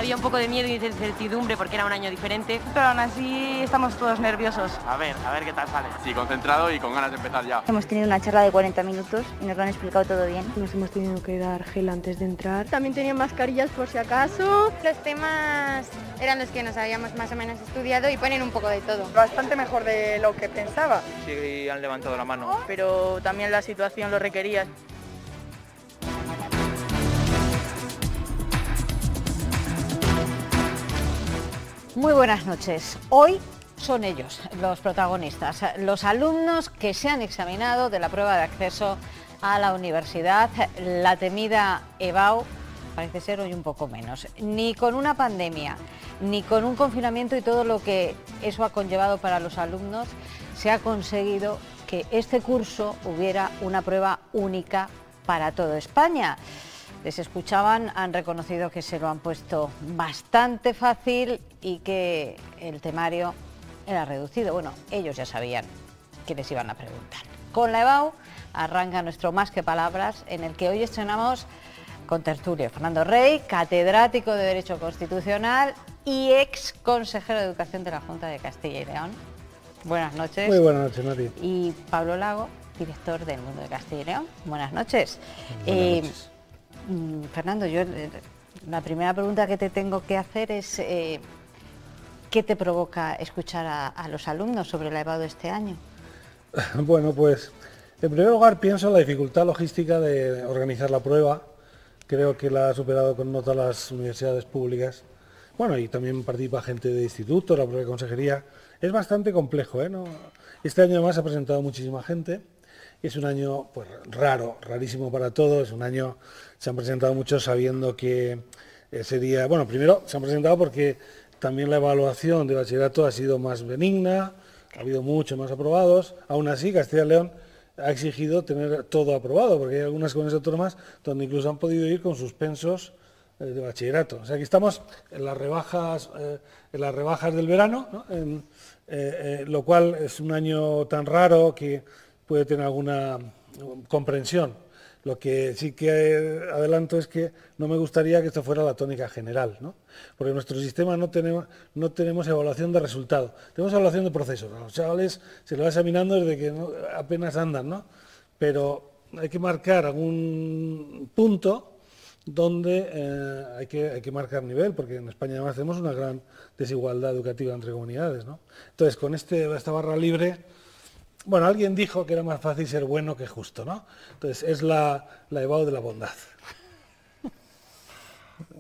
había un poco de miedo y de incertidumbre porque era un año diferente. Pero aún así estamos todos nerviosos. A ver qué tal sale. Sí, concentrado y con ganas de empezar ya. Hemos tenido una charla de 40 minutos y nos lo han explicado todo bien. Nos hemos tenido que dar gel antes de entrar. También tenían mascarillas por si acaso. Los temas eran los que nos habíamos más o menos estudiado y ponen un poco de todo. Bastante mejor de lo que pensaba. Sí, han levantado la mano. Pero también la situación lo requería. Muy buenas noches. Hoy son ellos los protagonistas, los alumnos que se han examinado de la prueba de acceso a la universidad, la temida EBAU. Parece ser hoy un poco menos. Ni con una pandemia, ni con un confinamiento y todo lo que eso ha conllevado para los alumnos, se ha conseguido que este curso hubiera una prueba única para toda España. Les escuchaban, han reconocido que se lo han puesto bastante fácil y que el temario era reducido. Bueno, ellos ya sabían que les iban a preguntar. Con la EBAU arranca nuestro Más que Palabras, en el que hoy estrenamos con tertulio. Fernando Rey, catedrático de Derecho Constitucional y ex consejero de Educación de la Junta de Castilla y León. Buenas noches. Muy buenas noches, Mati. Y Pablo Lago, director del Mundo de Castilla y León. Buenas noches. Buenas noches. Fernando, yo la primera pregunta que te tengo que hacer es ¿qué te provoca escuchar a los alumnos sobre la EBAU de este año? Bueno, pues en primer lugar pienso en la dificultad logística de organizar la prueba. Creo que la ha superado con nota las universidades públicas. Bueno, y también participa gente de instituto, la propia consejería. Es bastante complejo, ¿eh? Este año además ha presentado muchísima gente. Es un año pues raro, rarísimo para todos. Es un año, se han presentado muchos sabiendo que sería... Bueno, primero se han presentado porque también la evaluación de bachillerato ha sido más benigna, ha habido muchos más aprobados. Aún así, Castilla y León ha exigido tener todo aprobado, porque hay algunas comunidades autónomas donde incluso han podido ir con suspensos de bachillerato. O sea, aquí estamos en las rebajas del verano, ¿no? Lo cual es un año tan raro que puede tener alguna comprensión. Lo que sí que adelanto es que no me gustaría que esto fuera la tónica general, ¿no? Porque en nuestro sistema no tenemos evaluación de resultado, tenemos evaluación de procesos. A los chavales se lo va examinando desde que apenas andan, ¿no? Pero hay que marcar algún punto donde hay que marcar nivel, porque en España además tenemos una gran desigualdad educativa entre comunidades, ¿no? Entonces, con esta barra libre, bueno, alguien dijo que era más fácil ser bueno que justo, ¿no? Entonces, es la EBAU de la bondad.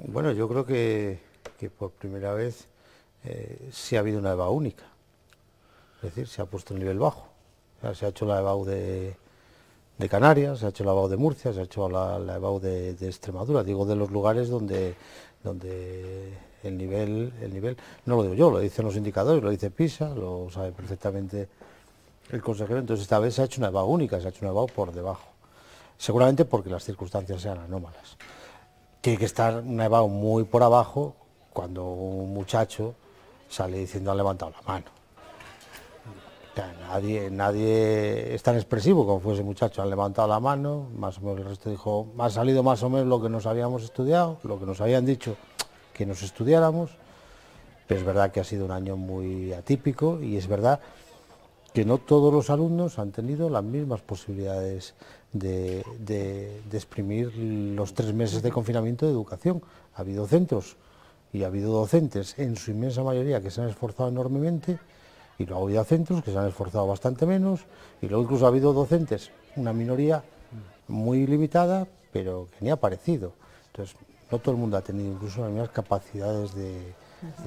Bueno, yo creo que por primera vez sí ha habido una EBAU única. Es decir, se ha puesto el nivel bajo. O sea, se ha hecho la EBAU de Canarias, se ha hecho la EBAU de Murcia, se ha hecho la EBAU de Extremadura. Digo, de los lugares donde el nivel, no lo digo yo, lo dicen los indicadores, lo dice PISA, lo sabe perfectamente el consejero. Entonces esta vez se ha hecho una EBAU única, se ha hecho una EBAU por debajo. Seguramente porque las circunstancias sean anómalas. Tiene que estar una EBAU muy por abajo cuando un muchacho sale diciendo han levantado la mano. O sea, nadie es tan expresivo como fue ese muchacho, han levantado la mano, más o menos el resto dijo, ha salido más o menos lo que nos habíamos estudiado, lo que nos habían dicho que nos estudiáramos. Pero es verdad que ha sido un año muy atípico y es verdad que no todos los alumnos han tenido las mismas posibilidades de exprimir los 3 meses de confinamiento de educación. Ha habido centros y ha habido docentes, en su inmensa mayoría, que se han esforzado enormemente, y luego ha habido centros que se han esforzado bastante menos, y luego incluso ha habido docentes, una minoría muy limitada, pero que ni ha aparecido. Entonces, no todo el mundo ha tenido incluso las mismas capacidades de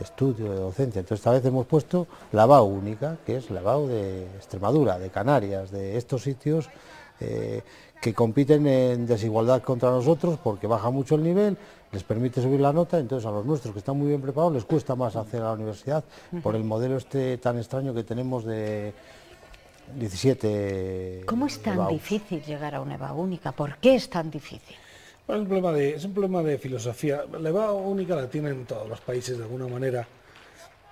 estudio, de docencia. Entonces esta vez hemos puesto la EBAU única, que es la EBAU de Extremadura, de Canarias, de estos sitios que compiten en desigualdad contra nosotros porque baja mucho el nivel, les permite subir la nota. Entonces a los nuestros que están muy bien preparados les cuesta más hacer a la universidad por el modelo este tan extraño que tenemos de 17 ¿Cómo es tan EBAUs. difícil llegar a una EBAU única? ¿Por qué es tan difícil? Bueno, es un problema de filosofía. La EBAU única la tienen todos los países de alguna manera,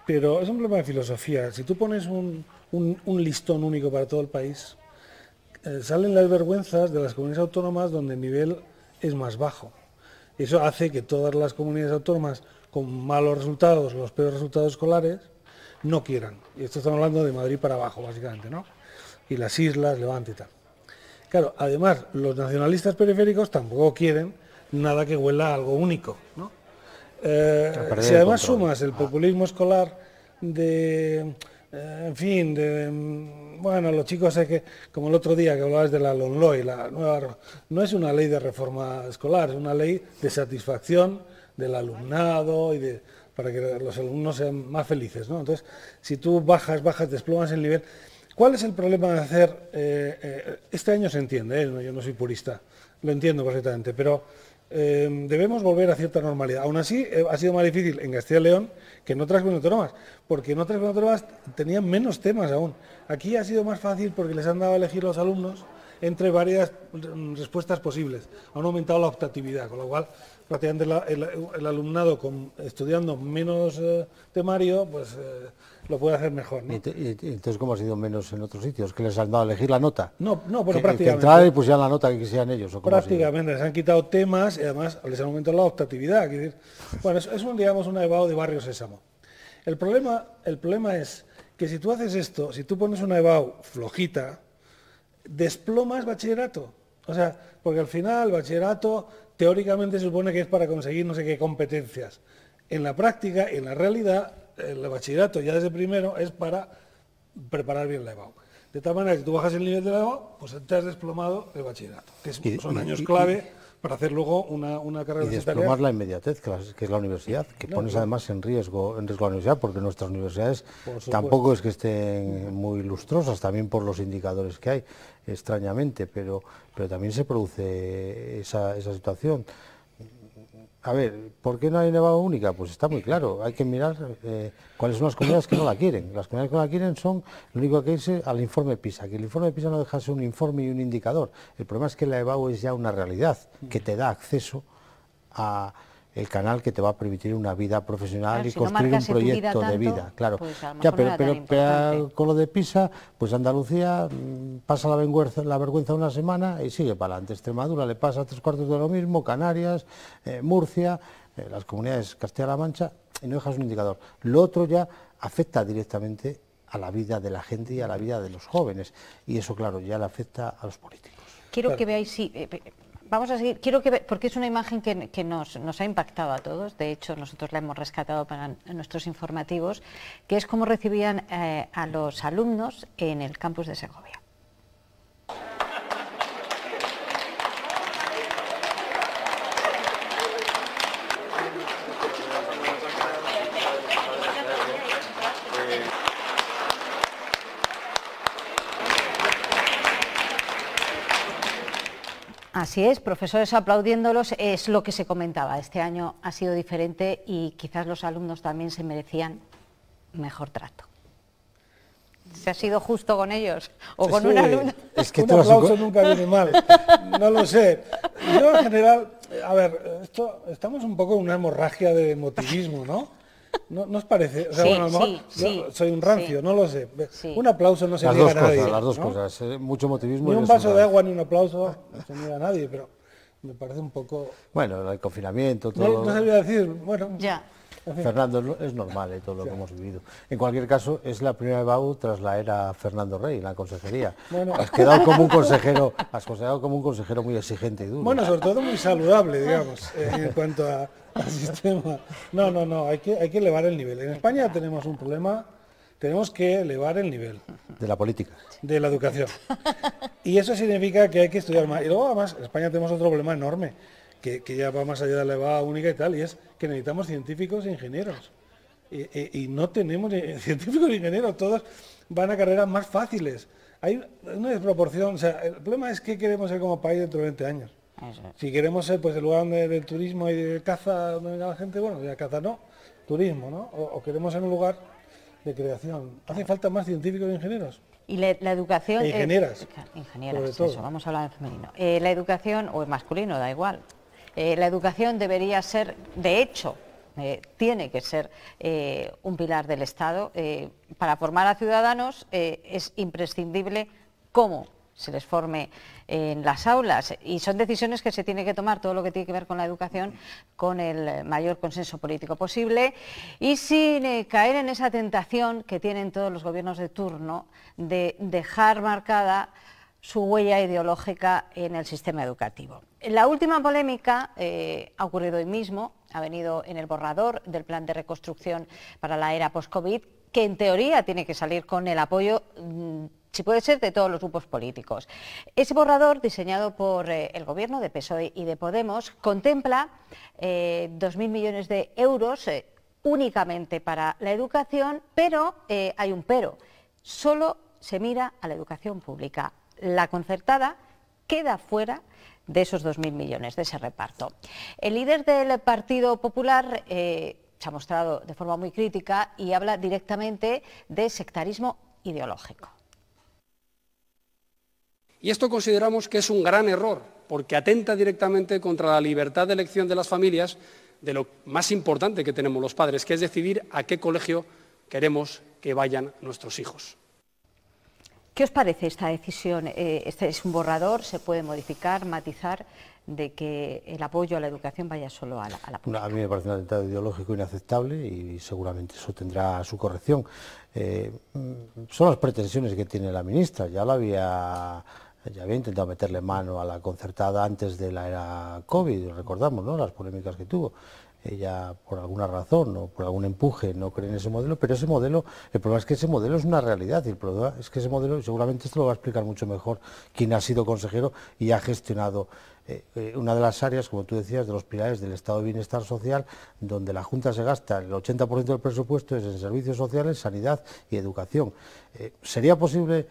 pero es un problema de filosofía. Si tú pones un listón único para todo el país, salen las vergüenzas de las comunidades autónomas donde el nivel es más bajo. Eso hace que todas las comunidades autónomas con malos resultados, los peores resultados escolares, no quieran. Y esto estamos hablando de Madrid para abajo, básicamente, ¿no? Y las islas, Levante y tal. Claro, además, los nacionalistas periféricos tampoco quieren nada que huela a algo único, ¿no? Si además sumas el populismo escolar de, en fin, bueno, los chicos sé que, como el otro día que hablabas de la LOMLOE, no es una ley de reforma escolar, es una ley de satisfacción del alumnado y para que los alumnos sean más felices, ¿no? Entonces, si tú bajas, desplomas el nivel. ¿Cuál es el problema de hacer, este año se entiende, yo no soy purista, lo entiendo perfectamente, pero debemos volver a cierta normalidad. Aún así, ha sido más difícil en Castilla y León que en otras comunidades autónomas, porque en otras comunidades autónomas tenían menos temas aún. Aquí ha sido más fácil porque les han dado a elegir los alumnos entre varias respuestas posibles. Han aumentado la optatividad, con lo cual prácticamente el alumnado estudiando menos temario, pues lo puede hacer mejor, ¿no? ¿Y entonces cómo ha sido menos en otros sitios? ¿Que les han dado a elegir la nota? No, bueno, prácticamente. Que entraran y pusieran la nota que quisieran ellos. ¿O prácticamente, les han quitado temas y además les han aumentado la optatividad. Decir, bueno, es digamos, un EBAU de barrio sésamo. El problema es que si tú haces esto, si tú pones una EBAU flojita, desplomas bachillerato. O sea, porque al final bachillerato teóricamente se supone que es para conseguir no sé qué competencias. En la práctica, en la realidad, el bachillerato ya desde primero es para preparar bien la EBAU. De tal manera que tú bajas el nivel de la EBAU, pues te has desplomado el bachillerato, que son años clave para hacer luego una carrera universitaria. Y desplomar la inmediatez, que es la universidad, que pones además en riesgo la universidad, porque nuestras universidades tampoco es que estén muy lustrosas, también por los indicadores que hay, extrañamente, pero también se produce esa situación. A ver, ¿por qué no hay EBAU única? Pues está muy claro, hay que mirar cuáles son las comunidades que no la quieren. Las comunidades que no la quieren son, lo único que hay que irse al informe PISA, que el informe PISA no deja de ser un informe y un indicador. El problema es que la EBAU es ya una realidad, que te da acceso a el canal que te va a permitir una vida profesional, claro, y construir un proyecto de vida, claro. Pues ya, pero con lo de PISA, pues Andalucía pasa la vergüenza una semana y sigue para adelante. Extremadura le pasa 3/4 de lo mismo, Canarias, Murcia, las comunidades Castilla-La Mancha, y no dejas un indicador. Lo otro ya afecta directamente a la vida de la gente y a la vida de los jóvenes, y eso, claro, ya le afecta a los políticos. Quiero que veáis, sí, vamos a seguir, quiero que porque es una imagen que nos ha impactado a todos, de hecho nosotros la hemos rescatado para nuestros informativos, que es cómo recibían a los alumnos en el campus de Segovia. Así es, profesores aplaudiéndolos, es lo que se comentaba. Este año ha sido diferente y quizás los alumnos también se merecían mejor trato. ¿Se ha sido justo con ellos o con un alumno? Es que un aplauso nunca viene mal, no lo sé. Yo en general, a ver, estamos un poco en una hemorragia de emotivismo, ¿no? ¿No os parece? O sea, sí, bueno, a lo mejor yo soy un rancio, no lo sé. Sí. Un aplauso no se niega a nadie. Las dos cosas, mucho motivismo. Ni un vaso de agua ni un aplauso no se niega a nadie, pero me parece un poco... Bueno, el confinamiento, todo... No sabía decir, bueno... Ya. Fernando, es normal todo lo que hemos vivido. En cualquier caso, es la primera EBAU tras la era Fernando Rey, en la consejería. Bueno. Has quedado como un consejero muy exigente y duro. Bueno, sobre todo muy saludable, digamos, en cuanto al sistema. No, hay que elevar el nivel. En España tenemos un problema, tenemos que elevar el nivel. De la política. De la educación. Y eso significa que hay que estudiar más. Y luego, además, en España tenemos otro problema enorme, que ya va más allá de la EBAU única y tal, y es que necesitamos científicos e ingenieros. Y no tenemos científicos e ingenieros, todos van a carreras más fáciles. Hay una desproporción, o sea, el problema es que queremos ser como país dentro de 20 años. Si queremos ser pues el lugar del turismo y de caza donde venga la gente, bueno, ya caza no, turismo, ¿no? O queremos ser un lugar de creación. Hace falta más científicos e ingenieros. Y la educación... E ingenieras. Ingenieras, eso, vamos a hablar en femenino. La educación, o en masculino, da igual. La educación debería ser, de hecho, tiene que ser un pilar del Estado. Para formar a ciudadanos es imprescindible, como se les forme en las aulas, y son decisiones que se tiene que tomar, todo lo que tiene que ver con la educación, con el mayor consenso político posible y sin caer en esa tentación que tienen todos los gobiernos de turno de dejar marcada su huella ideológica en el sistema educativo. La última polémica ha ocurrido hoy mismo, ha venido en el borrador del plan de reconstrucción para la era post-COVID, que en teoría tiene que salir con el apoyo, si puede ser, de todos los grupos políticos. Ese borrador, diseñado por el gobierno de PSOE y de Podemos, contempla 2.000 millones de euros únicamente para la educación, pero hay un pero, solo se mira a la educación pública. La concertada queda fuera de esos 2.000 millones, de ese reparto. El líder del Partido Popular se ha mostrado de forma muy crítica y habla directamente de sectarismo ideológico. Y esto consideramos que es un gran error, porque atenta directamente contra la libertad de elección de las familias, de lo más importante que tenemos los padres, que es decidir a qué colegio queremos que vayan nuestros hijos. ¿Qué os parece esta decisión? Este es un borrador, se puede modificar, matizar, de que el apoyo a la educación vaya solo a la pública. A mí me parece un atentado ideológico inaceptable y seguramente eso tendrá su corrección. Son las pretensiones que tiene la ministra, ya había intentado meterle mano a la concertada antes de la era COVID, recordamos, ¿no?, las polémicas que tuvo. Ella, por alguna razón o por algún empuje, no cree en ese modelo, pero ese modelo, el problema es que ese modelo es una realidad, y el problema es que ese modelo, seguramente esto lo va a explicar mucho mejor quien ha sido consejero y ha gestionado una de las áreas, como tú decías, de los pilares del estado de bienestar social, donde la Junta se gasta el 80% del presupuesto es en servicios sociales, sanidad y educación. ¿Sería posible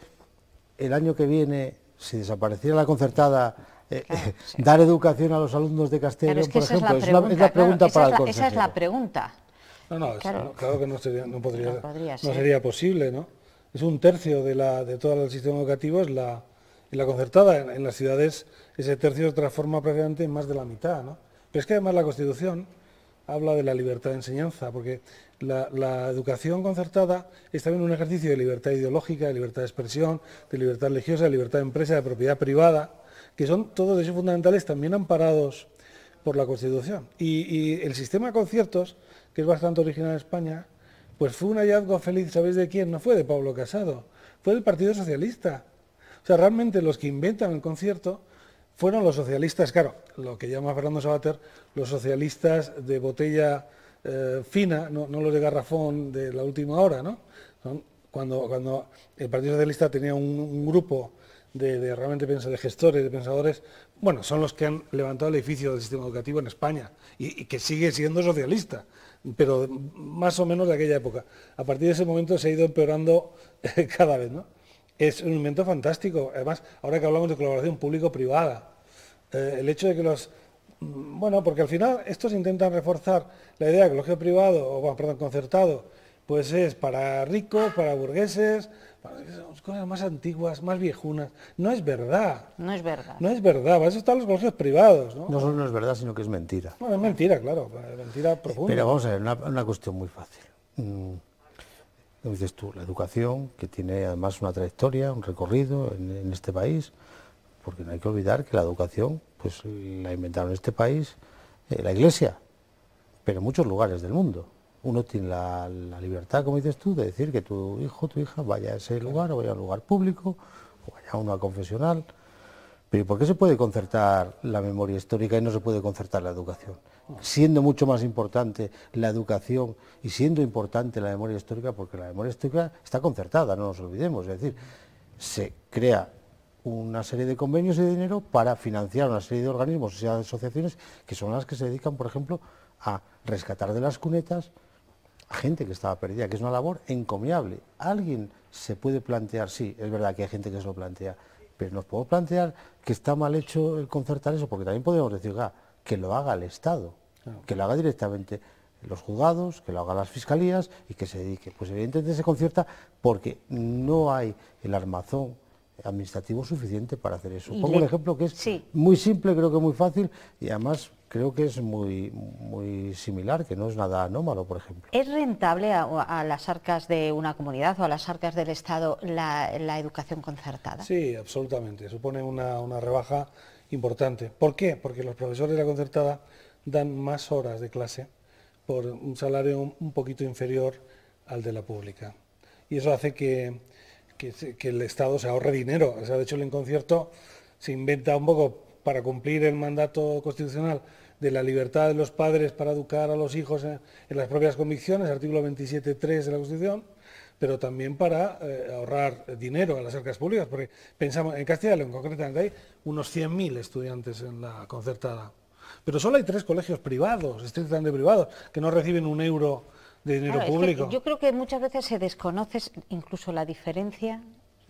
el año que viene, si desapareciera la concertada, sí, dar educación a los alumnos de Castellón, por ejemplo? Es la pregunta para el consejero. Esa es la pregunta. No, claro que no sería posible, ¿no? Es un tercio de todo el sistema educativo, es la concertada. En las ciudades ese tercio se transforma prácticamente en más de la mitad, ¿no? Pero es que además la Constitución habla de la libertad de enseñanza, porque la educación concertada es también un ejercicio de libertad ideológica, de libertad de expresión, de libertad religiosa, de libertad de empresa, de propiedad privada, que son todos derechos fundamentales también amparados por la Constitución. Y el sistema de conciertos, que es bastante original en España, pues fue un hallazgo feliz, ¿sabéis de quién? No fue de Pablo Casado, fue del Partido Socialista. O sea, realmente los que inventan el concierto fueron los socialistas, claro, lo que llama Fernando Savater, los socialistas de botella fina, no los de garrafón de la última hora, ¿no? Cuando el Partido Socialista tenía un grupo realmente de gestores, de pensadores, bueno, son los que han levantado el edificio del sistema educativo en España y que sigue siendo socialista, pero más o menos de aquella época. A partir de ese momento se ha ido empeorando cada vez, ¿no? Es un invento fantástico. Además, ahora que hablamos de colaboración público-privada, el hecho de que bueno, porque al final estos intentan reforzar la idea de que el colegio privado, concertado, pues es para ricos, para burgueses, cosas más antiguas, más viejunas. No es verdad. No es verdad. No es verdad. Para eso están los colegios privados, ¿no? No solo no es verdad, sino que es mentira. Bueno, es mentira, claro, es mentira profunda. Pero vamos a ver, una cuestión muy fácil. Como dices tú, la educación, que tiene además una trayectoria, un recorrido en este país, porque no hay que olvidar que la educación, pues la inventaron en este país la Iglesia, pero en muchos lugares del mundo. Uno tiene la libertad, como dices tú, de decir que tu hijo, tu hija vaya a ese lugar, o vaya a un lugar público, o vaya a una confesional. Pero ¿por qué se puede concertar la memoria histórica y no se puede concertar la educación? Siendo mucho más importante la educación y siendo importante la memoria histórica, porque la memoria histórica está concertada, no nos olvidemos. Es decir, se crea una serie de convenios y de dinero para financiar una serie de organismos y asociaciones que son las que se dedican, por ejemplo, a rescatar de las cunetas a gente que estaba perdida, que es una labor encomiable. Alguien se puede plantear, sí, es verdad que hay gente que se lo plantea, pero nos podemos plantear que está mal hecho el concertar eso, porque también podemos decir, que lo haga el Estado, que lo haga directamente los juzgados, que lo hagan las fiscalías y que se dedique. Pues evidentemente se concierta porque no hay el armazón administrativo suficiente para hacer eso. Pongo un ejemplo que es muy simple, creo que muy fácil, y además creo que es muy similar, que no es nada anómalo, por ejemplo. ¿Es rentable a las arcas de una comunidad o a las arcas del Estado la educación concertada? Sí, absolutamente. Supone una rebaja importante. ¿Por qué? Porque los profesores de la concertada dan más horas de clase por un salario un poquito inferior al de la pública. Y eso hace que el Estado se ahorre dinero. O sea, de hecho, el Enconcierto se inventa un poco para cumplir el mandato constitucional de la libertad de los padres para educar a los hijos en las propias convicciones, artículo 27.3 de la Constitución, pero también para ahorrar dinero a las arcas públicas, porque pensamos, en Castilla y León concretamente hay unos 100.000 estudiantes en la concertada, pero solo hay 3 colegios privados, estrictamente privados, que no reciben un euro de dinero público. Yo creo que muchas veces se desconoce incluso la diferencia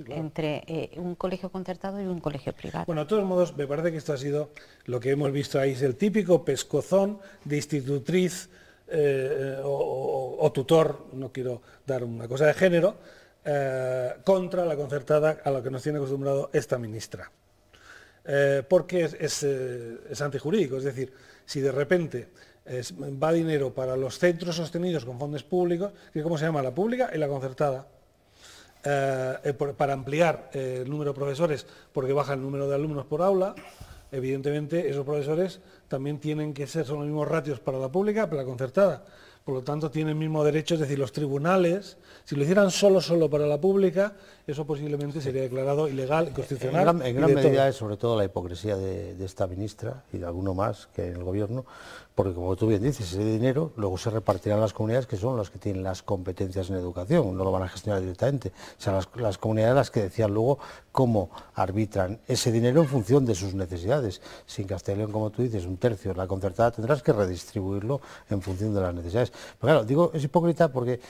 entre un colegio concertado y un colegio privado. Bueno, de todos modos, me parece que esto ha sido lo que hemos visto ahí, es el típico pescozón de institutriz o tutor, no quiero dar una cosa de género, contra la concertada a la que nos tiene acostumbrado esta ministra. Porque es antijurídico, es decir, si de repente va dinero para los centros sostenidos con fondos públicos, que ¿cómo se llama? La pública y la concertada, para ampliar el número de profesores porque baja el número de alumnos por aula, evidentemente esos profesores también tienen que ser, son los mismos ratios para la pública, para la concertada. Por lo tanto, tienen el mismo derecho, es decir, los tribunales, si lo hicieran solo para la pública, eso posiblemente sería declarado ilegal, inconstitucional. En gran medida es sobre todo la hipocresía de esta ministra y de alguno más que en el gobierno, porque como tú bien dices, ese dinero luego se repartirá en las comunidades que son las que tienen las competencias en educación, no lo van a gestionar directamente. O sea, las comunidades las que decían luego cómo arbitran ese dinero en función de sus necesidades. Si en Castilla y León, como tú dices, 1/3 la concertada, tendrás que redistribuirlo en función de las necesidades. Pero claro, digo, es hipócrita porque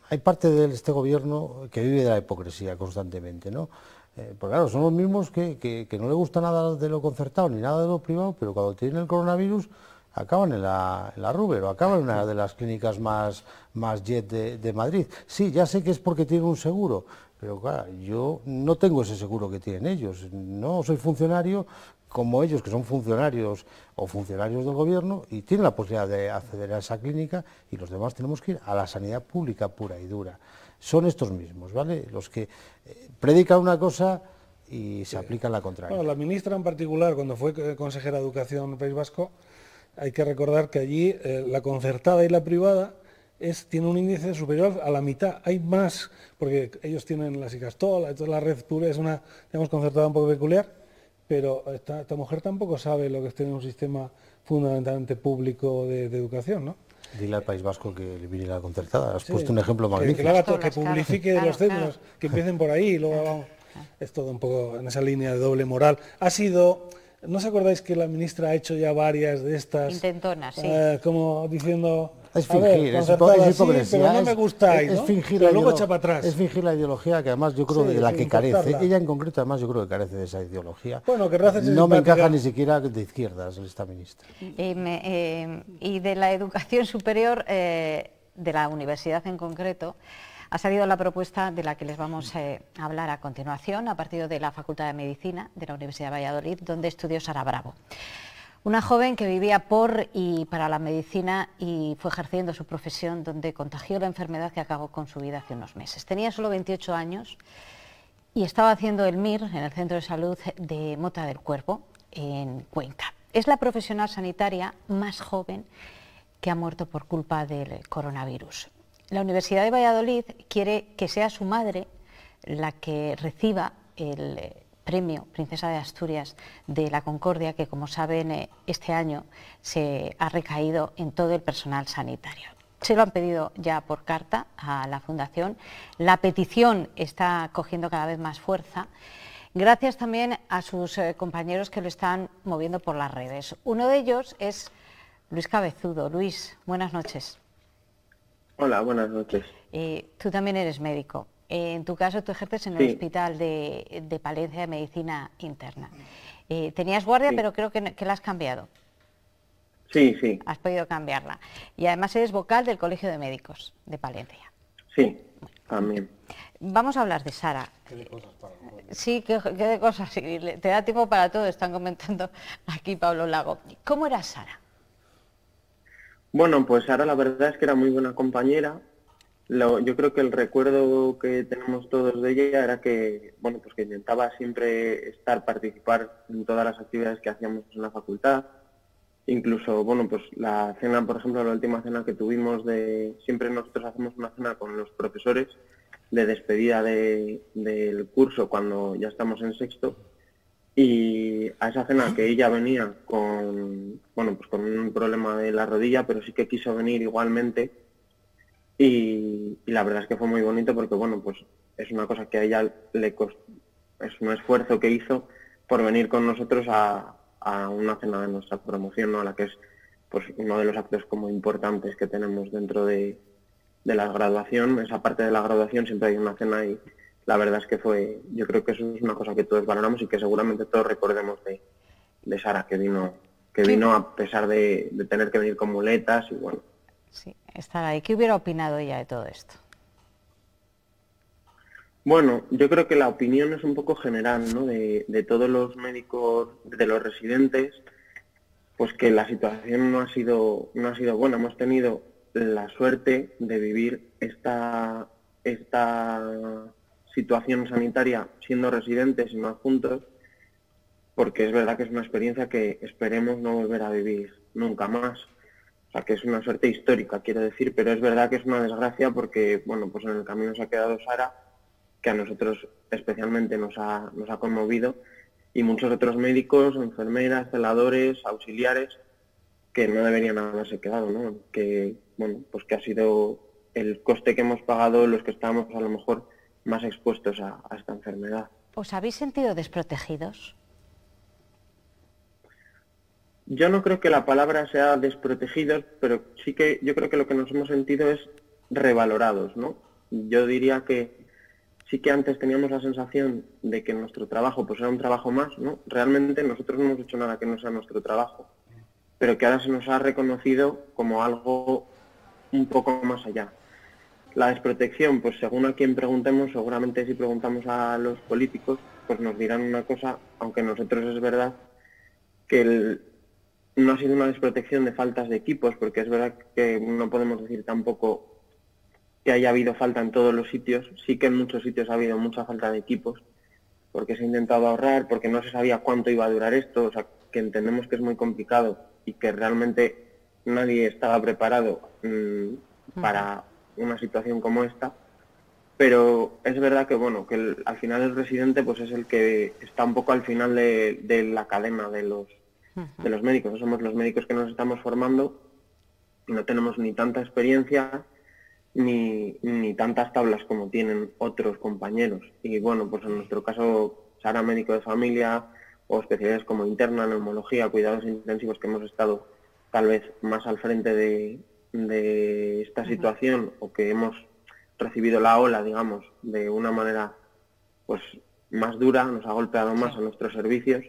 hay parte de este gobierno que vive de la hipocresía constantemente, ¿no? Pues claro, son los mismos que no le gusta nada de lo concertado ni nada de lo privado, pero cuando tienen el coronavirus acaban en la Ruber o acaban en una de las clínicas más jet de Madrid. Sí, ya sé que es porque tienen un seguro, pero claro, yo no tengo ese seguro que tienen ellos. No soy funcionario como ellos, que son funcionarios o funcionarios del gobierno y tienen la posibilidad de acceder a esa clínica, y los demás tenemos que ir a la sanidad pública pura y dura. Son estos mismos, ¿vale?, los que predican una cosa y se aplican la contraria. Bueno, la ministra en particular, cuando fue consejera de Educación del País Vasco, hay que recordar que allí la concertada y la privada tiene un índice superior a la mitad. Hay más, porque ellos tienen la Sicastola, toda la red pública, es una, digamos, concertada un poco peculiar, pero esta mujer tampoco sabe lo que es tener un sistema fundamentalmente público de educación, ¿no? Dile al País Vasco que le viene la concertada. Has puesto un ejemplo magnífico. Que publifique los centros, que empiecen por ahí y luego vamos. Es todo un poco en esa línea de doble moral. Ha sido, ¿no os acordáis que la ministra ha hecho ya varias de estas? Intentonas, sí. Como diciendo... Es fingir, es hipocresía, sí, pero no me gustáis, ¿no? Fingir pero luego echa para atrás. Es fingir la ideología que además yo creo de la que carece. Ella en concreto además yo creo que carece de esa ideología. Bueno, que hacerse no me encaja ni siquiera de izquierdas esta ministra. Y de la educación superior, de la universidad en concreto, ha salido la propuesta de la que les vamos a hablar a continuación, a partir de la Facultad de Medicina de la Universidad de Valladolid, donde estudió Sara Bravo. Una joven que vivía por y para la medicina y fue ejerciendo su profesión donde contagió la enfermedad que acabó con su vida hace unos meses. Tenía solo 28 años y estaba haciendo el MIR en el Centro de Salud de Mota del Cuervo, en Cuenca. Es la profesional sanitaria más joven que ha muerto por culpa del coronavirus. La Universidad de Valladolid quiere que sea su madre la que reciba el Premio Princesa de Asturias de la Concordia, que como saben este año se ha recaído en todo el personal sanitario. Se lo han pedido ya por carta a la Fundación. La petición está cogiendo cada vez más fuerza, gracias también a sus compañeros que lo están moviendo por las redes. Uno de ellos es Luis Cabezudo. Luis, buenas noches. Hola, buenas noches. Tú también eres médico. En tu caso, tú ejerces en el Hospital de Palencia de Medicina Interna. Tenías guardia, pero creo que la has cambiado. Sí, sí. Has podido cambiarla. Y además eres vocal del Colegio de Médicos de Palencia. Sí, también. Vamos a hablar de Sara. Sí, qué de cosas. Te da tiempo para todo, están comentando aquí Pablo Lago. ¿Cómo era Sara? Bueno, pues Sara la verdad es que era muy buena compañera. Yo creo que el recuerdo que tenemos todos de ella era que, bueno, pues que intentaba siempre participar en todas las actividades que hacíamos en la facultad. Incluso, bueno, pues la cena, por ejemplo, la última cena que tuvimos siempre nosotros hacemos una cena con los profesores de despedida del curso cuando ya estamos en sexto, y a esa cena que ella venía con un problema de la rodilla, pero sí que quiso venir igualmente, y la verdad es que fue muy bonito porque, bueno, pues es una cosa que a ella le costó, es un esfuerzo que hizo por venir con nosotros a una cena de nuestra promoción, ¿no? A la que es pues uno de los actos como importantes que tenemos dentro de la graduación. Esa parte de la graduación siempre hay una cena, y la verdad es que yo creo que eso es una cosa que todos valoramos y que seguramente todos recordemos de Sara, que vino a pesar de tener que venir con muletas y bueno. Sí, estar ahí. ¿Qué hubiera opinado ella de todo esto? Bueno, yo creo que la opinión es un poco general, ¿no? De todos los médicos, de los residentes, pues que la situación no ha sido buena. Hemos tenido la suerte de vivir esta situación sanitaria siendo residentes y no adjuntos, porque es verdad que es una experiencia que esperemos no volver a vivir nunca más. O sea, que es una suerte histórica, quiero decir, pero es verdad que es una desgracia porque, bueno, pues en el camino se ha quedado Sara, que a nosotros especialmente nos ha conmovido, y muchos otros médicos, enfermeras, celadores, auxiliares, que no deberían haberse quedado, ¿no? Que, bueno, pues que ha sido el coste que hemos pagado los que estábamos a lo mejor más expuestos a esta enfermedad. ¿Os habéis sentido desprotegidos? Yo no creo que la palabra sea desprotegidos, pero sí que yo creo que lo que nos hemos sentido es revalorados, ¿no? Yo diría que sí que antes teníamos la sensación de que nuestro trabajo pues era un trabajo más, ¿no? Realmente nosotros no hemos hecho nada que no sea nuestro trabajo, pero que ahora se nos ha reconocido como algo un poco más allá. La desprotección, pues según a quien preguntemos, seguramente si preguntamos a los políticos, pues nos dirán una cosa, aunque nosotros es verdad que no ha sido una desprotección de faltas de equipos, porque es verdad que no podemos decir tampoco que haya habido falta en todos los sitios. Sí que en muchos sitios ha habido mucha falta de equipos, porque se ha intentado ahorrar, porque no se sabía cuánto iba a durar esto, o sea, que entendemos que es muy complicado y que realmente nadie estaba preparado para una situación como esta, pero es verdad que, bueno, que al final el residente pues es el que está un poco al final de la cadena de los médicos. No somos los médicos que nos estamos formando y no tenemos ni tanta experiencia ni tantas tablas como tienen otros compañeros. Y bueno, pues en nuestro caso, Sara, médico de familia, o especialidades como interna, neumología, cuidados intensivos, que hemos estado tal vez más al frente de esta situación, o que hemos recibido la ola, digamos, de una manera pues más dura, nos ha golpeado más a nuestros servicios,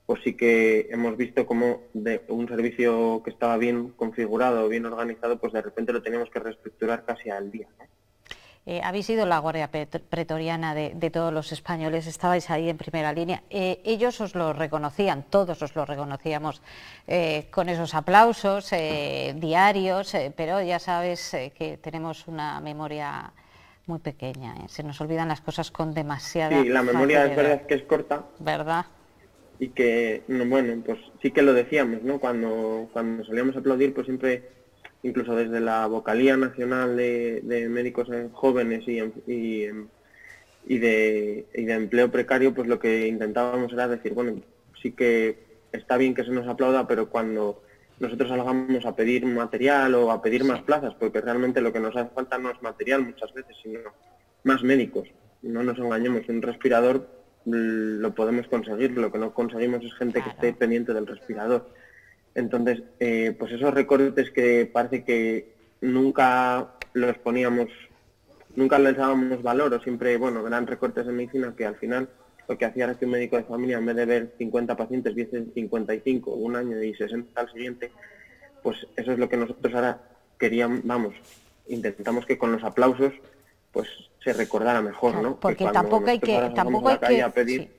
pues sí que hemos visto como de un servicio que estaba bien configurado, bien organizado, pues de repente lo teníamos que reestructurar casi al día, ¿no? Habéis sido la guardia pretoriana de todos los españoles, estabais ahí en primera línea. Ellos os lo reconocían, todos os lo reconocíamos con esos aplausos diarios, pero ya sabes que tenemos una memoria muy pequeña, se nos olvidan las cosas con demasiada... Sí, la memoria es verdad que es corta. ¿Verdad? Y que, bueno, pues sí que lo decíamos, ¿no? Cuando solíamos aplaudir, pues siempre, incluso desde la Vocalía Nacional de Médicos Jóvenes y de empleo precario, pues lo que intentábamos era decir, bueno, sí que está bien que se nos aplauda, pero cuando nosotros salgamos a pedir material o a pedir más plazas, porque realmente lo que nos hace falta no es material muchas veces, sino más médicos. No nos engañemos, un respirador lo podemos conseguir, lo que no conseguimos es gente que esté pendiente del respirador. Entonces, pues esos recortes que parece que nunca los poníamos, nunca les dábamos valor, o siempre, bueno, eran recortes de medicina que al final lo que hacía era que un médico de familia, en vez de ver 50 pacientes, viese 55 un año y 60 al siguiente, pues eso es lo que nosotros ahora queríamos, intentamos que con los aplausos pues se recordara mejor, claro, ¿no? porque que tampoco hay que... Pedir... Sí.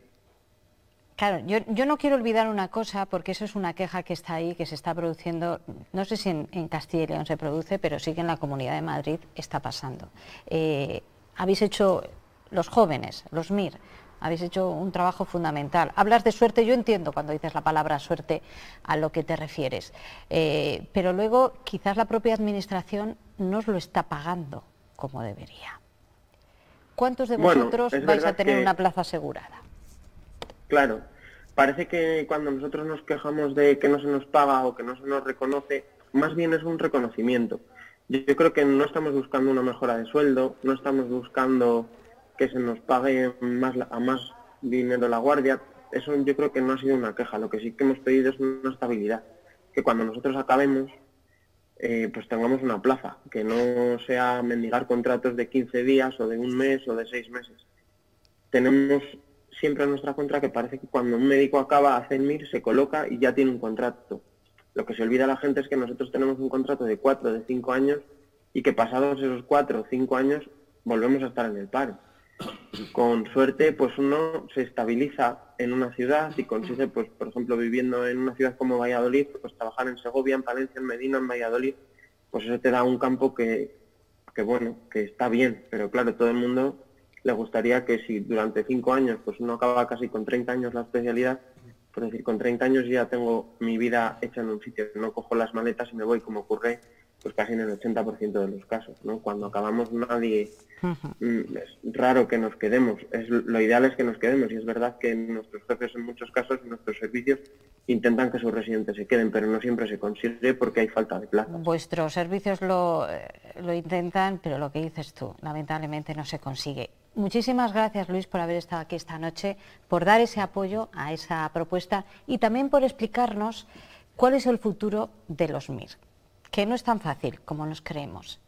Claro, yo no quiero olvidar una cosa, porque eso es una queja que está ahí, que se está produciendo, no sé si en Castilla y León se produce, pero sí que en la Comunidad de Madrid está pasando. Habéis hecho, los jóvenes, los MIR, habéis hecho un trabajo fundamental. Hablas de suerte, yo entiendo cuando dices la palabra suerte a lo que te refieres, pero luego quizás la propia administración no os lo está pagando como debería. ¿Cuántos de vosotros vais a tener una plaza asegurada? Claro, parece que cuando nosotros nos quejamos de que no se nos paga o que no se nos reconoce, más bien es un reconocimiento. Yo creo que no estamos buscando una mejora de sueldo, no estamos buscando que se nos pague a más dinero la guardia. Eso yo creo que no ha sido una queja. Lo que sí que hemos pedido es una estabilidad, que cuando nosotros acabemos pues tengamos una plaza, que no sea mendigar contratos de 15 días o de un mes o de 6 meses. Tenemos siempre en nuestra contra que parece que cuando un médico acaba hace el MIR se coloca y ya tiene un contrato. Lo que se olvida a la gente es que nosotros tenemos un contrato de 4 o de 5 años y que pasados esos 4 o 5 años volvemos a estar en el paro. Con suerte pues uno se estabiliza en una ciudad y consigue, pues por ejemplo, viviendo en una ciudad como Valladolid, pues trabajar en Segovia, en Palencia, en Medina, en Valladolid, pues eso te da un campo que bueno, que está bien, pero claro, todo el mundo le gustaría que si durante 5 años pues uno acaba casi con 30 años la especialidad, por decir, con 30 años ya tengo mi vida hecha en un sitio, no cojo las maletas y me voy, como ocurre pues casi en el 80% de los casos, ¿no? Cuando acabamos nadie, es raro que nos quedemos, lo ideal es que nos quedemos, y es verdad que nuestros jefes en muchos casos, en nuestros servicios, intentan que sus residentes se queden, pero no siempre se consigue porque hay falta de plazas. Vuestros servicios lo intentan, pero lo que dices tú, lamentablemente no se consigue. Muchísimas gracias, Luis, por haber estado aquí esta noche, por dar ese apoyo a esa propuesta y también por explicarnos cuál es el futuro de los MIR, que no es tan fácil como nos creemos.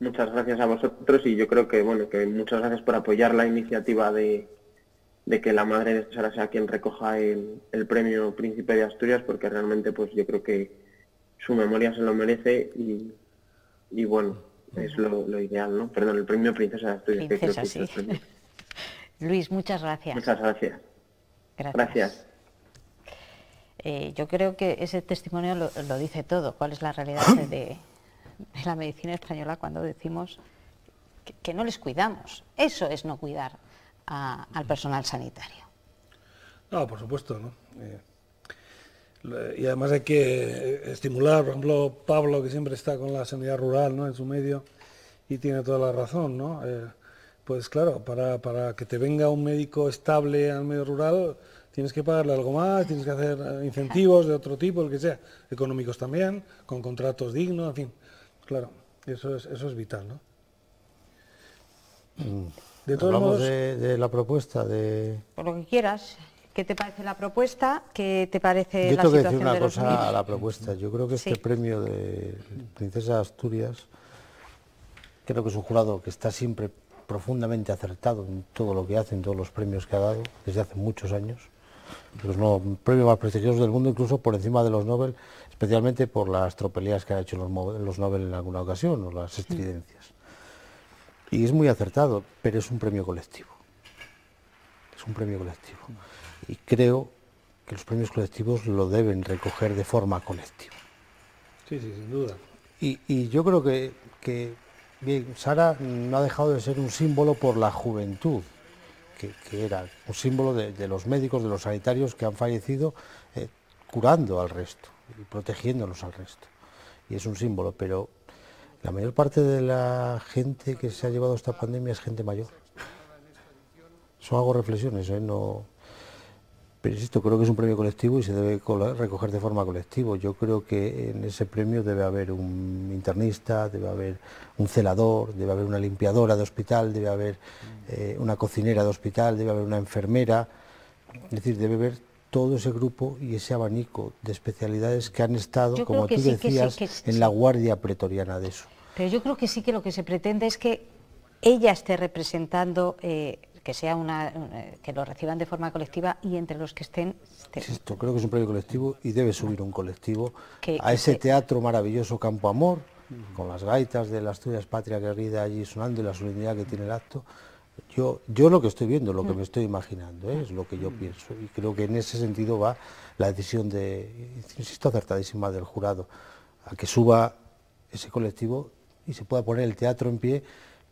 Muchas gracias a vosotros y yo creo que, bueno, que muchas gracias por apoyar la iniciativa de que la madre de Sara sea quien recoja el premio Príncipe de Asturias, porque realmente pues yo creo que su memoria se lo merece y bueno, es lo ideal, ¿no? Perdón, el premio Princesa de Asturias. Princesa, que creo que sí. Luis, muchas gracias. Muchas gracias. Gracias. Yo creo que ese testimonio lo dice todo, cuál es la realidad de la medicina española cuando decimos que no les cuidamos. Eso es no cuidar al personal sanitario. No, por supuesto, ¿no? Y además hay que estimular, por ejemplo, Pablo, que siempre está con la sanidad rural, ¿no?, en su medio, y tiene toda la razón, ¿no? Pues claro, para que te venga un médico estable al medio rural, tienes que pagarle algo más, tienes que hacer incentivos de otro tipo, el que sea, económicos también, con contratos dignos, en fin. Claro, eso es vital, ¿no? De todos modos, de la propuesta de... Por lo que quieras. ¿Qué te parece la propuesta? ¿Qué te parece Yo la tengo que situación decir una de los cosa MIR? a la propuesta. Yo creo que este premio de Princesa de Asturias, creo que es un jurado que está siempre profundamente acertado en todo lo que hace, en todos los premios que ha dado, desde hace muchos años. Los premios más prestigiosos del mundo, incluso por encima de los Nobel, especialmente por las tropelías que ha hecho los Nobel en alguna ocasión, o las estridencias. Y es muy acertado, pero es un premio colectivo. Es un premio colectivo. Y creo que los premios colectivos lo deben recoger de forma colectiva. Sí, sin duda. Y yo creo que bien, Sara no ha dejado de ser un símbolo por la juventud, que era un símbolo de los médicos, de los sanitarios que han fallecido curando al resto y protegiéndolos al resto. Y es un símbolo, pero la mayor parte de la gente que se ha llevado esta pandemia es gente mayor. Eso hago reflexiones, no... Pero insisto, creo que es un premio colectivo y se debe recoger de forma colectiva. Yo creo que en ese premio debe haber un internista, debe haber un celador, debe haber una limpiadora de hospital, debe haber una cocinera de hospital, debe haber una enfermera. Es decir, debe haber todo ese grupo y ese abanico de especialidades que han estado, como tú decías, en la guardia pretoriana de eso. Pero yo creo que sí, que lo que se pretende es que ella esté representando... que sea que lo reciban de forma colectiva y entre los que estén... Esto creo que es un premio colectivo y debe subir un colectivo a ese teatro maravilloso Campo Amor, con las gaitas de la Asturias Patria Querida allí sonando y la solemnidad que tiene el acto, yo lo que estoy viendo, lo que me estoy imaginando, es lo que yo pienso, y creo que en ese sentido va la decisión insisto, acertadísima del jurado, a que suba ese colectivo y se pueda poner el teatro en pie,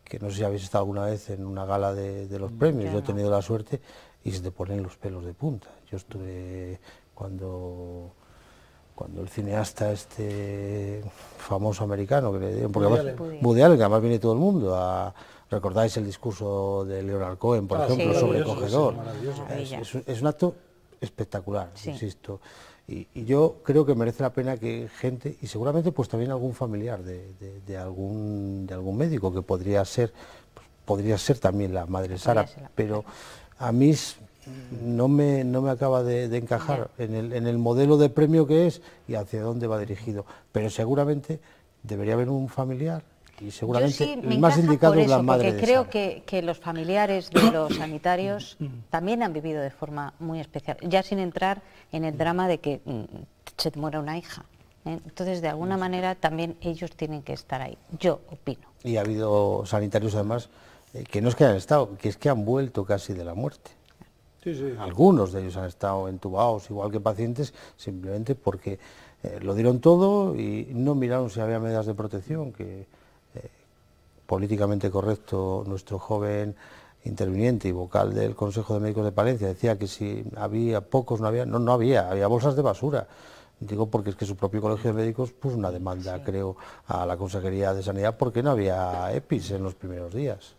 que no sé si habéis estado alguna vez en una gala de los premios, yo he tenido la suerte, y se te ponen los pelos de punta. Yo estuve cuando el cineasta famoso americano, que le dieron, porque Woody Allen, que además viene todo el mundo, recordáis el discurso de Leonard Cohen, por ejemplo, sobrecogedor. Es un acto espectacular, insisto. Y yo creo que merece la pena que gente, y seguramente pues también algún familiar de algún médico, que podría ser también la madre Sara, pero a mí no me acaba de encajar en el modelo de premio que es y hacia dónde va dirigido, pero seguramente debería haber un familiar. Y seguramente el más indicado es la madre de Sara. Porque creo que los familiares de los sanitarios también han vivido de forma muy especial, ya sin entrar en el drama de que se te muera una hija. Entonces, de alguna manera, también ellos tienen que estar ahí, yo opino. Y ha habido sanitarios, además, que no es que hayan estado, que es que han vuelto casi de la muerte. Sí. Algunos de ellos han estado entubados, igual que pacientes, simplemente porque lo dieron todo y no miraron si había medidas de protección, que políticamente correcto, nuestro joven interviniente y vocal del Consejo de Médicos de Palencia decía que si había pocos, no había bolsas de basura. Digo porque es que su propio colegio de médicos puso una demanda, creo, a la Consejería de Sanidad porque no había EPIs en los primeros días.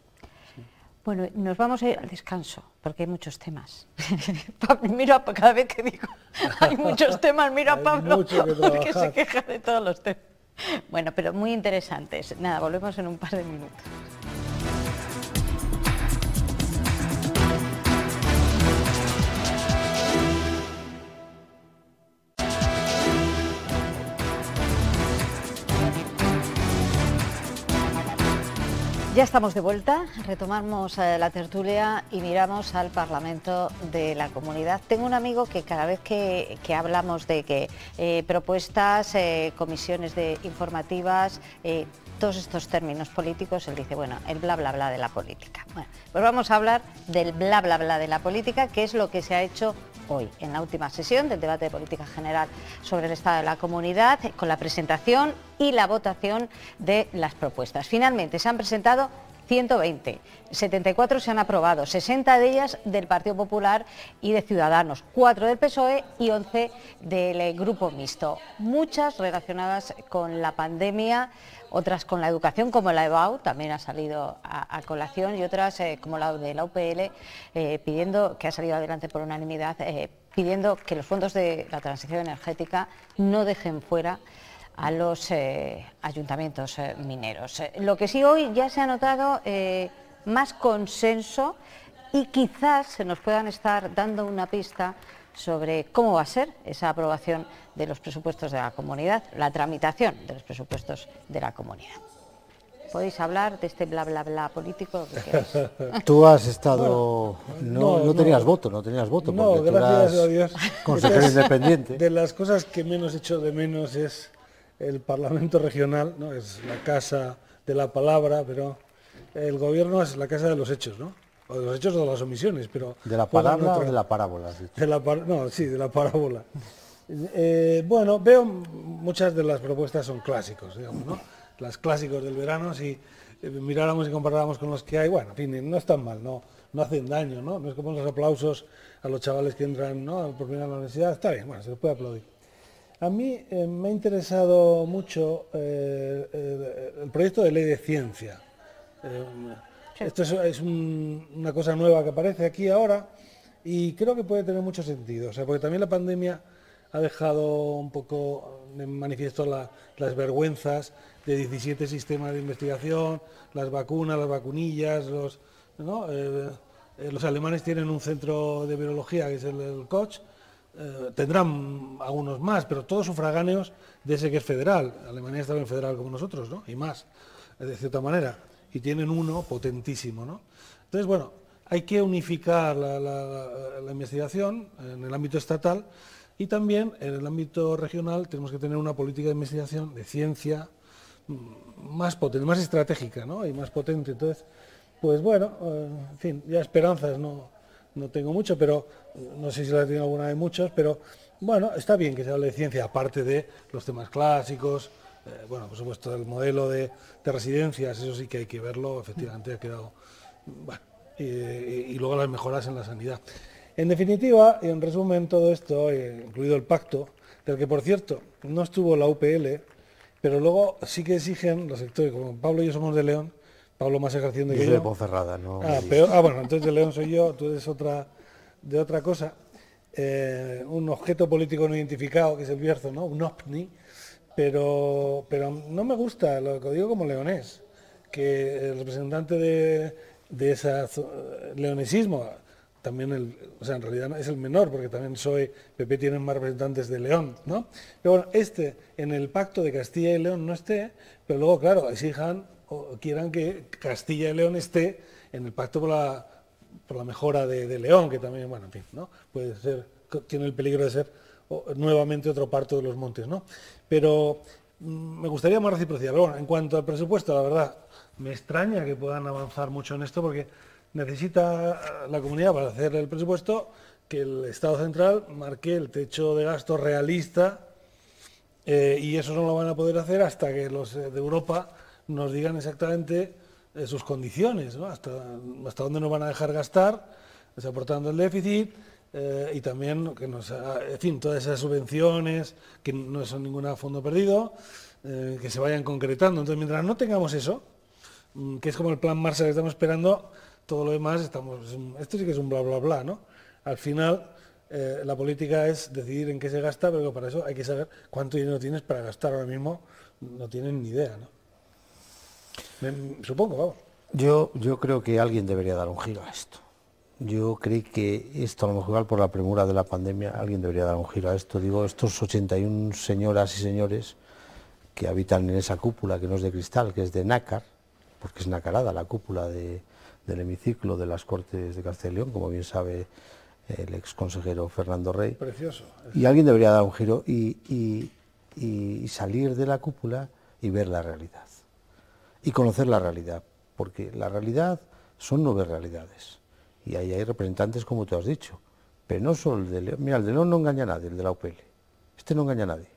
Bueno, nos vamos a ir al descanso, porque hay muchos temas. Miro cada vez que digo, hay muchos temas, miro a Pablo, porque se queja de todos los temas. Bueno, pero muy interesantes. Nada, volvemos en un par de minutos. Ya estamos de vuelta, retomamos la tertulia y miramos al Parlamento de la Comunidad. Tengo un amigo que cada vez que hablamos de que propuestas, comisiones informativas, todos estos términos políticos, él dice, bueno, el bla bla bla de la política. Bueno, pues vamos a hablar del bla bla bla de la política, que es lo que se ha hecho hoy, en la última sesión del debate de política general sobre el estado de la comunidad, con la presentación y la votación de las propuestas. Finalmente se han presentado 120, 74 se han aprobado, 60 de ellas del Partido Popular y de Ciudadanos, 4 del PSOE y 11 del Grupo Mixto, muchas relacionadas con la pandemia, otras con la educación, como la EBAU, también ha salido a colación, y otras como la de la UPL, pidiendo, que ha salido adelante por unanimidad, pidiendo que los fondos de la transición energética no dejen fuera a los ayuntamientos mineros. Lo que sí hoy ya se ha notado más consenso y quizás se nos puedan estar dando una pista sobre cómo va a ser esa aprobación de los presupuestos de la comunidad, la tramitación de los presupuestos de la comunidad. ¿Podéis hablar de este bla bla bla político que queréis? Tú has estado... Bueno, no tenías voto, porque gracias a Dios. Consejero independiente. De las cosas que menos echo de menos es el Parlamento regional, ¿no? Es la casa de la palabra, pero el gobierno es la casa de los hechos, ¿no? O de los hechos o de las omisiones, pero... ¿De la palabra o de la parábola? De la parábola. Bueno, veo muchas de las propuestas son clásicos, digamos, ¿no? Las clásicos del verano, si miráramos y comparáramos con los que hay, bueno, en fin, no están mal, no hacen daño, ¿no? No es como los aplausos a los chavales que entran, ¿no?, por primera vez a la universidad, está bien, bueno, se les puede aplaudir. A mí me ha interesado mucho el proyecto de ley de ciencia. Esto es una cosa nueva que aparece aquí ahora y creo que puede tener mucho sentido, o sea, porque también la pandemia ha dejado un poco de manifiesto las vergüenzas de 17 sistemas de investigación, las vacunas, las vacunillas, los alemanes tienen un centro de virología que es el Koch, tendrán algunos más, pero todos sufragáneos de ese que es federal. Alemania es también federal como nosotros, ¿no? Y más, de cierta manera, y tienen uno potentísimo, ¿no? Entonces, bueno, hay que unificar la investigación en el ámbito estatal y también en el ámbito regional tenemos que tener una política de investigación de ciencia más potente, más estratégica, ¿no? Y más potente. Entonces, pues bueno, en fin, ya esperanzas no tengo mucho, pero no sé si las tengo alguna de muchos, pero bueno, está bien que se hable de ciencia, aparte de los temas clásicos, bueno, por supuesto, el modelo de residencias, eso sí que hay que verlo, efectivamente ha quedado, bueno, y luego las mejoras en la sanidad. En definitiva, y en resumen, todo esto, incluido el pacto, del que por cierto no estuvo la UPL, pero luego sí que exigen los sectores, como Pablo y yo somos de León, Pablo más ejerciendo que yo. Yo soy de Ponferrada, ¿no? Bueno, entonces de León soy yo, tú eres de otra cosa. Un objeto político no identificado, que es el Bierzo, ¿no? Un OVNI, pero no me gusta, lo digo como leonés, que el representante de ese leonesismo, también o sea, en realidad es el menor, porque también PP tienen más representantes de León, ¿no? Pero bueno, en el pacto de Castilla y León no esté, pero luego, claro, exijan o quieran que Castilla y León esté en el pacto por la mejora de León, que también, bueno, en fin, ¿no? Puede ser, tiene el peligro de ser nuevamente otro parto de los montes, ¿no? Pero me gustaría más reciprocidad. Pero bueno, en cuanto al presupuesto, la verdad, me extraña que puedan avanzar mucho en esto, porque necesita la comunidad para hacer el presupuesto que el Estado central marque el techo de gasto realista, y eso no lo van a poder hacer hasta que los de Europa nos digan exactamente sus condiciones, ¿no? hasta dónde nos van a dejar gastar, soportando el déficit, y también que en fin, todas esas subvenciones que no son ningún fondo perdido, que se vayan concretando. Entonces, mientras no tengamos eso, que es como el plan Marshall que estamos esperando, todo lo demás esto sí que es un bla bla bla, ¿no? Al final la política es decidir en qué se gasta, pero para eso hay que saber cuánto dinero tienes para gastar. Ahora mismo no tienen ni idea, ¿no? Supongo, vamos. Yo creo que alguien debería dar un giro a esto. Yo creí que esto, a lo mejor por la premura de la pandemia, alguien debería dar un giro a esto. Digo, estos 81 señoras y señores que habitan en esa cúpula, que no es de cristal, que es de nácar, porque es nacarada la cúpula del hemiciclo de las Cortes de Castilla y León, como bien sabe el ex consejero Fernando Rey. Precioso. Y alguien debería dar un giro y salir de la cúpula y ver la realidad. Y conocer la realidad, porque la realidad son 9 realidades. Y ahí hay representantes, como tú has dicho, pero no solo el de León. Mira, el de León no engaña a nadie, el de la UPL. Este no engaña a nadie.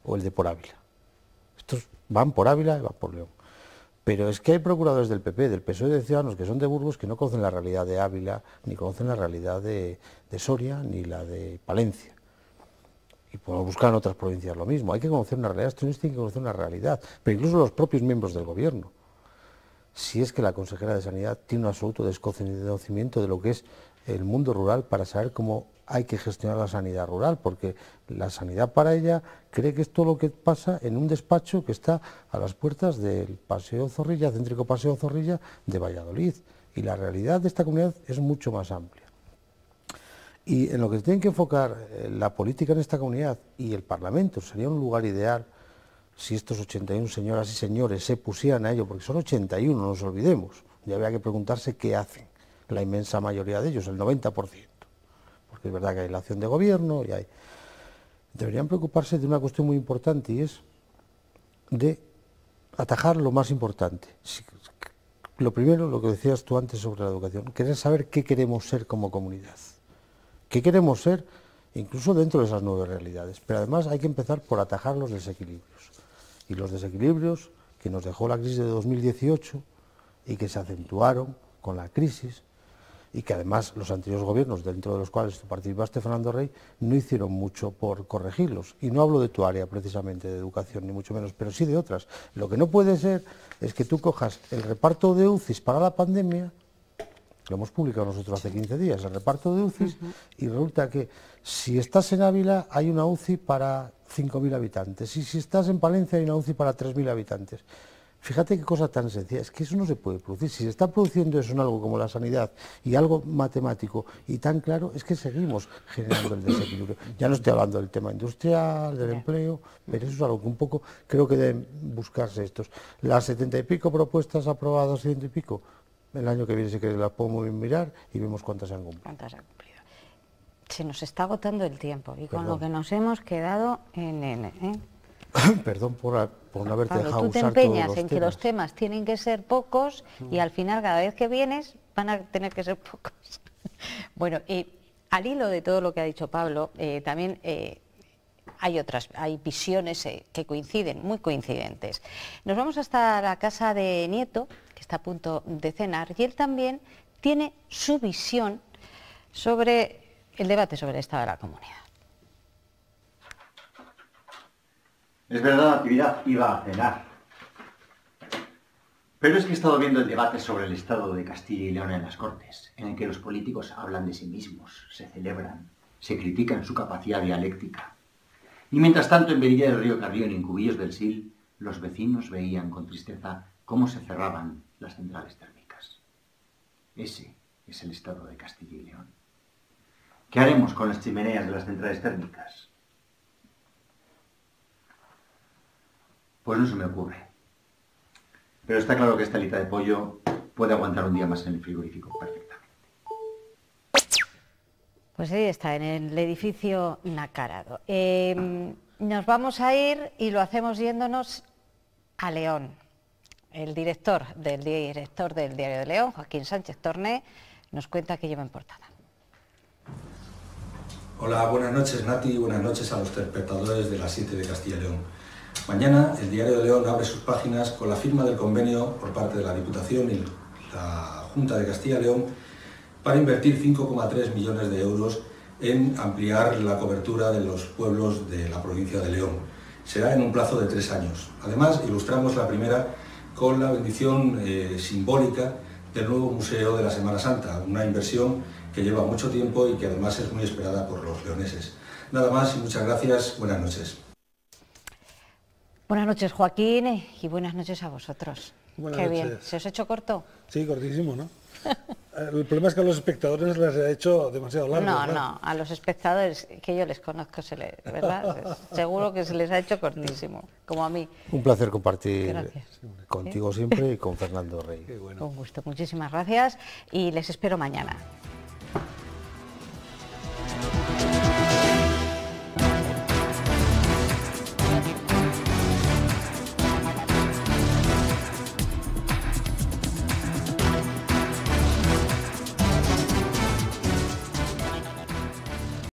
O el de por Ávila. Estos van por Ávila y van por León. Pero es que hay procuradores del PP, del PSOE y de Ciudadanos, que son de Burgos, que no conocen la realidad de Ávila, ni conocen la realidad de Soria, ni la de Palencia. Y podemos buscar en otras provincias lo mismo. Hay que conocer una realidad, estos tienen que conocer una realidad, pero incluso los propios miembros del gobierno. Si es que la consejera de Sanidad tiene un absoluto desconocimiento de lo que es el mundo rural para saber cómo hay que gestionar la sanidad rural, porque la sanidad para ella cree que es todo lo que pasa en un despacho que está a las puertas del Paseo Zorrilla, céntrico Paseo Zorrilla de Valladolid. Y la realidad de esta comunidad es mucho más amplia. Y en lo que se tiene que enfocar la política en esta comunidad y el Parlamento sería un lugar ideal si estos 81 señoras y señores se pusieran a ello, porque son 81, no nos olvidemos. Ya habría que preguntarse qué hacen la inmensa mayoría de ellos, el 90%. Porque es verdad que hay la acción de gobierno y hay... Deberían preocuparse de una cuestión muy importante, y es de atajar lo más importante. Lo primero, lo que decías tú antes sobre la educación, querer saber qué queremos ser como comunidad. ¿Qué queremos ser? Incluso dentro de esas 9 realidades. Pero además hay que empezar por atajar los desequilibrios. Y los desequilibrios que nos dejó la crisis de 2018 y que se acentuaron con la crisis, y que además los anteriores gobiernos, dentro de los cuales tú participaste, Fernando Rey, no hicieron mucho por corregirlos. Y no hablo de tu área precisamente de educación, ni mucho menos, pero sí de otras. Lo que no puede ser es que tú cojas el reparto de UCIs para la pandemia, lo hemos publicado nosotros hace 15 días, el reparto de UCIs, y resulta que si estás en Ávila hay una UCI para 5.000 habitantes, y si estás en Palencia hay una UCI para 3.000 habitantes. Fíjate qué cosa tan sencilla, es que eso no se puede producir. Si se está produciendo eso en algo como la sanidad y algo matemático y tan claro, es que seguimos generando el desequilibrio. Ya no estoy hablando del tema industrial, del empleo, pero eso es algo que un poco creo que deben buscarse estos. Las 70 y pico propuestas aprobadas, 100 y pico, el año que viene sí que las podemos mirar y vemos cuántas se han cumplido. Se nos está agotando el tiempo y con lo que nos hemos quedado en Perdón por no haberte Pablo, dejado tú te usar todos empeñas los en que los temas tienen que ser pocos y al final cada vez que vienes van a tener que ser pocos. Bueno, al hilo de todo lo que ha dicho Pablo, también hay visiones que coinciden, muy coincidentes. Nos vamos hasta la casa de Nieto, que está a punto de cenar, y él también tiene su visión sobre el debate sobre el estado de la comunidad. Es verdad, Natividad, iba a cenar. Pero es que he estado viendo el debate sobre el estado de Castilla y León en las Cortes, en el que los políticos hablan de sí mismos, se celebran, se critican su capacidad dialéctica. Y mientras tanto, en Berilla del Río Carrión y en Cubillos del Sil, los vecinos veían con tristeza cómo se cerraban las centrales térmicas. Ese es el estado de Castilla y León. ¿Qué haremos con las chimeneas de las centrales térmicas? Pues no se me ocurre. Pero está claro que esta alita de pollo puede aguantar un día más en el frigorífico perfectamente. Pues ahí está, en el edificio Nacarado. Nos vamos a ir y lo hacemos yéndonos a León. El director del Diario de León, Joaquín Sánchez Torné, nos cuenta que lleva en portada. Hola, buenas noches Nati y buenas noches a los telespectadores de las 7 de Castilla y León. Mañana el Diario de León abre sus páginas con la firma del convenio por parte de la Diputación y la Junta de Castilla y León para invertir 5,3 millones de euros en ampliar la cobertura de los pueblos de la provincia de León. Será en un plazo de 3 años. Además, ilustramos la primera con la bendición simbólica del nuevo Museo de la Semana Santa, una inversión que lleva mucho tiempo y que además es muy esperada por los leoneses. Nada más y muchas gracias. Buenas noches. Buenas noches, Joaquín, y buenas noches a vosotros. Buenas Qué noches. bien. ¿Se os ha hecho corto? Sí, cortísimo, ¿no? El problema es que a los espectadores les ha hecho demasiado largo. No, claro. no, a los espectadores, que yo les conozco, ¿verdad? Seguro que se les ha hecho cortísimo, como a mí. Un placer compartir Gracias. contigo siempre y con Fernando Rey. Con gusto, muchísimas gracias y les espero mañana.